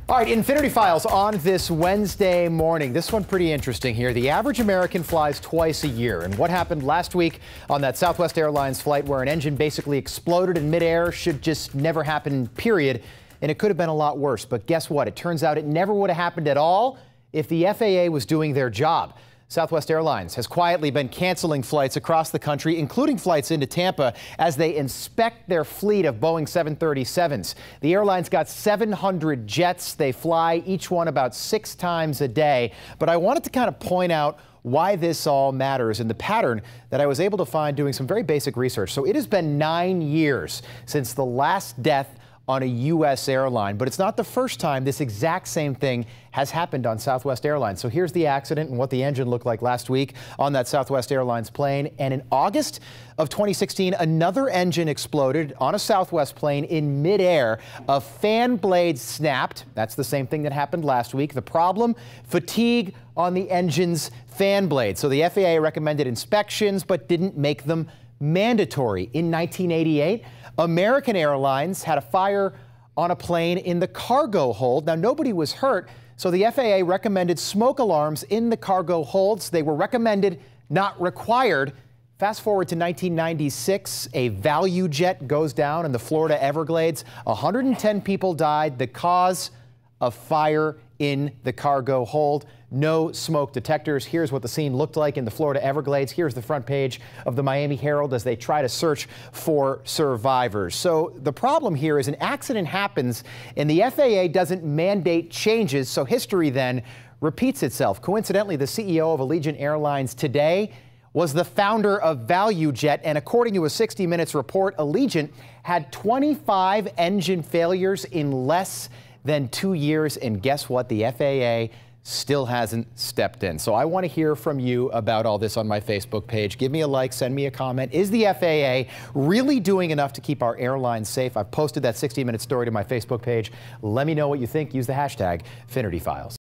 All right, Infinity Files on this Wednesday morning. This one pretty interesting here. The average American flies twice a year. And what happened last week on that Southwest Airlines flight where an engine basically exploded in midair should just never happen, period. And it could have been a lot worse. But guess what? It turns out it never would have happened at all if the FAA was doing their job. Southwest Airlines has quietly been canceling flights across the country, including flights into Tampa, as they inspect their fleet of Boeing 737s. The airline's got 700 jets. They fly each one about 6 times a day. But I wanted to kind of point out why this all matters and the pattern that I was able to find doing some very basic research. So it has been 9 years since the last death on a U.S. airline, but it's not the first time this exact same thing has happened on Southwest Airlines. So here's the accident and what the engine looked like last week on that Southwest Airlines plane. And in August of 2016, another engine exploded on a Southwest plane in midair. A fan blade snapped. That's the same thing that happened last week. The problem? Fatigue on the engine's fan blade. So the FAA recommended inspections, but didn't make them mandatory. In 1988, American Airlines had a fire on a plane in the cargo hold. Now, nobody was hurt, so the FAA recommended smoke alarms in the cargo holds. They were recommended, not required. Fast forward to 1996, a value jet goes down in the Florida Everglades. 110 people died. The cause of fire in the cargo hold. No smoke detectors. Here's what the scene looked like in the Florida Everglades. Here's the front page of the Miami Herald as they try to search for survivors. So the problem here is an accident happens and the FAA doesn't mandate changes, so history then repeats itself. Coincidentally, the CEO of Allegiant Airlines today was the founder of ValueJet, and according to a 60 Minutes report, Allegiant had 25 engine failures in less than 2 years, and guess what? The FAA still hasn't stepped in. So I want to hear from you about all this on my Facebook page. Give me a like, send me a comment. Is the FAA really doing enough to keep our airlines safe? I've posted that 60-minute story to my Facebook page. Let me know what you think. Use the hashtag Finnerty Files.